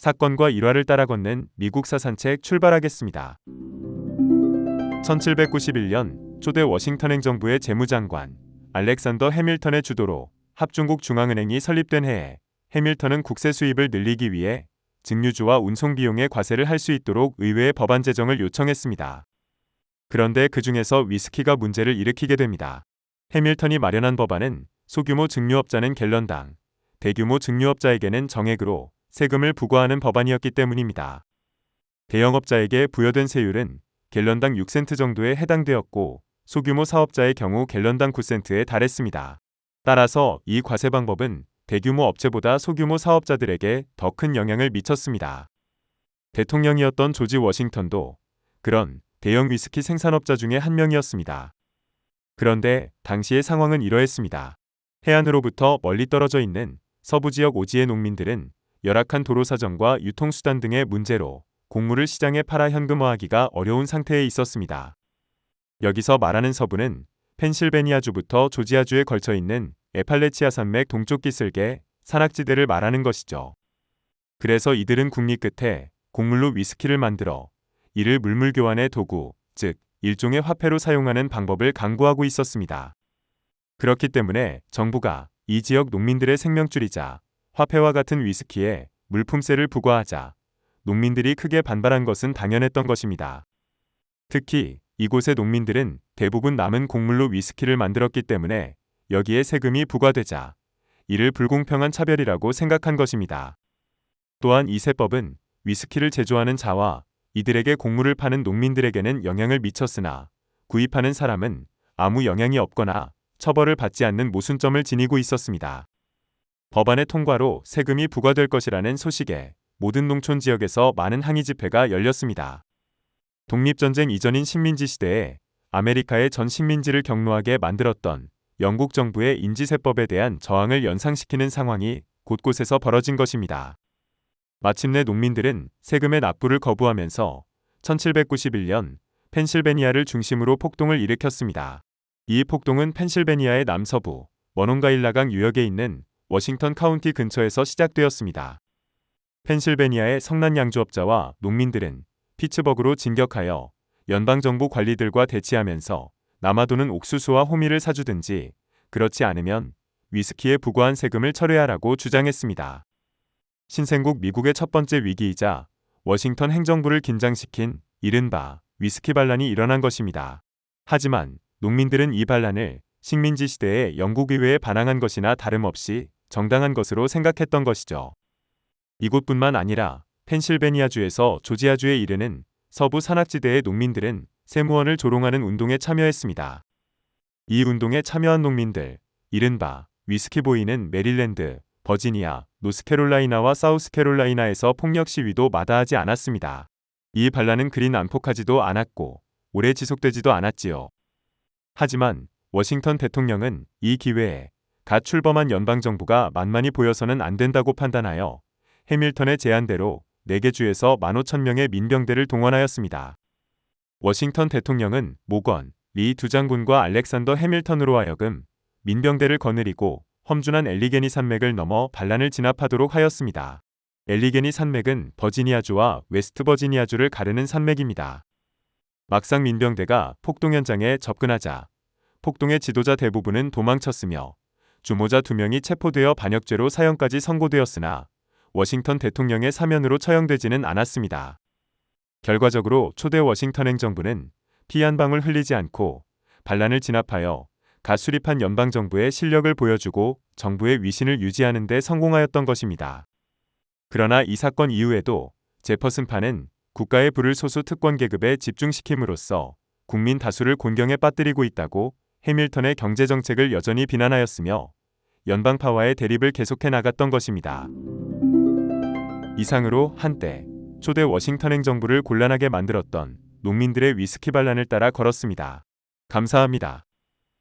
사건과 일화를 따라 걷는 미국 사산책 출발하겠습니다. 1791년 초대 워싱턴 행정부의 재무장관 알렉산더 해밀턴의 주도로 합중국 중앙은행이 설립된 해에 해밀턴은 국세 수입을 늘리기 위해 증류주와 운송 비용에 과세를 할 수 있도록 의회에 법안 제정을 요청했습니다. 그런데 그 중에서 위스키가 문제를 일으키게 됩니다. 해밀턴이 마련한 법안은 소규모 증류업자는 갤런당, 대규모 증류업자에게는 정액으로 세금을 부과하는 법안이었기 때문입니다. 대형업자에게 부여된 세율은 갤런당 6센트 정도에 해당되었고 소규모 사업자의 경우 갤런당 9센트에 달했습니다. 따라서 이 과세 방법은 대규모 업체보다 소규모 사업자들에게 더 큰 영향을 미쳤습니다. 대통령이었던 조지 워싱턴도 그런 대형 위스키 생산업자 중에 한 명이었습니다. 그런데 당시의 상황은 이러했습니다. 해안으로부터 멀리 떨어져 있는 서부 지역 오지의 농민들은 열악한 도로 사정과 유통수단 등의 문제로 곡물을 시장에 팔아 현금화하기가 어려운 상태에 있었습니다. 여기서 말하는 서부는 펜실베니아주부터 조지아주에 걸쳐 있는 에팔레치아 산맥 동쪽 기슭의 산악지대를 말하는 것이죠. 그래서 이들은 국리 끝에 곡물로 위스키를 만들어 이를 물물교환의 도구, 즉 일종의 화폐로 사용하는 방법을 강구하고 있었습니다. 그렇기 때문에 정부가 이 지역 농민들의 생명줄이자 화폐와 같은 위스키에 물품세를 부과하자 농민들이 크게 반발한 것은 당연했던 것입니다. 특히 이곳의 농민들은 대부분 남은 곡물로 위스키를 만들었기 때문에 여기에 세금이 부과되자 이를 불공평한 차별이라고 생각한 것입니다. 또한 이 세법은 위스키를 제조하는 자와 이들에게 곡물을 파는 농민들에게는 영향을 미쳤으나 구입하는 사람은 아무 영향이 없거나 처벌을 받지 않는 모순점을 지니고 있었습니다. 법안의 통과로 세금이 부과될 것이라는 소식에 모든 농촌 지역에서 많은 항의 집회가 열렸습니다. 독립전쟁 이전인 식민지 시대에 아메리카의 전 식민지를 경로하게 만들었던 영국 정부의 인지세법에 대한 저항을 연상시키는 상황이 곳곳에서 벌어진 것입니다. 마침내 농민들은 세금의 납부를 거부하면서 1791년 펜실베니아를 중심으로 폭동을 일으켰습니다. 이 폭동은 펜실베니아의 남서부 머논가일라강 유역에 있는 워싱턴 카운티 근처에서 시작되었습니다. 펜실베니아의 성난 양주업자와 농민들은 피츠버그로 진격하여 연방정부 관리들과 대치하면서 남아도는 옥수수와 호미를 사주든지 그렇지 않으면 위스키에 부과한 세금을 철회하라고 주장했습니다. 신생국 미국의 첫 번째 위기이자 워싱턴 행정부를 긴장시킨 이른바 위스키 반란이 일어난 것입니다. 하지만 농민들은 이 반란을 식민지 시대의 영국 의회에 반항한 것이나 다름없이 정당한 것으로 생각했던 것이죠. 이곳뿐만 아니라 펜실베니아주에서 조지아주에 이르는 서부 산악지대의 농민들은 세무원을 조롱하는 운동에 참여했습니다. 이 운동에 참여한 농민들, 이른바 위스키보이는 메릴랜드, 버지니아, 노스캐롤라이나와 사우스캐롤라이나에서 폭력 시위도 마다하지 않았습니다. 이 반란은 그리 난폭하지도 않았고 오래 지속되지도 않았지요. 하지만 워싱턴 대통령은 이 기회에 갓 출범한 연방정부가 만만히 보여서는 안 된다고 판단하여 해밀턴의 제안대로 4개 주에서 15,000명의 민병대를 동원하였습니다. 워싱턴 대통령은 모건, 리 두 장군과 알렉산더 해밀턴으로 하여금 민병대를 거느리고 험준한 엘리게니 산맥을 넘어 반란을 진압하도록 하였습니다. 엘리게니 산맥은 버지니아주와 웨스트 버지니아주를 가르는 산맥입니다. 막상 민병대가 폭동 현장에 접근하자 폭동의 지도자 대부분은 도망쳤으며 주모자 2명이 체포되어 반역죄로 사형까지 선고되었으나 워싱턴 대통령의 사면으로 처형되지는 않았습니다. 결과적으로 초대 워싱턴 행정부는 피 한 방울 흘리지 않고 반란을 진압하여 갓 수립한 연방정부의 실력을 보여주고 정부의 위신을 유지하는 데 성공하였던 것입니다. 그러나 이 사건 이후에도 제퍼슨파는 국가의 불을 소수 특권 계급에 집중시킴으로써 국민 다수를 곤경에 빠뜨리고 있다고 해밀턴의 경제정책을 여전히 비난하였으며 연방파와의 대립을 계속해 나갔던 것입니다. 이상으로 한때 초대 워싱턴 행정부를 곤란하게 만들었던 농민들의 위스키 반란을 따라 걸었습니다. 감사합니다.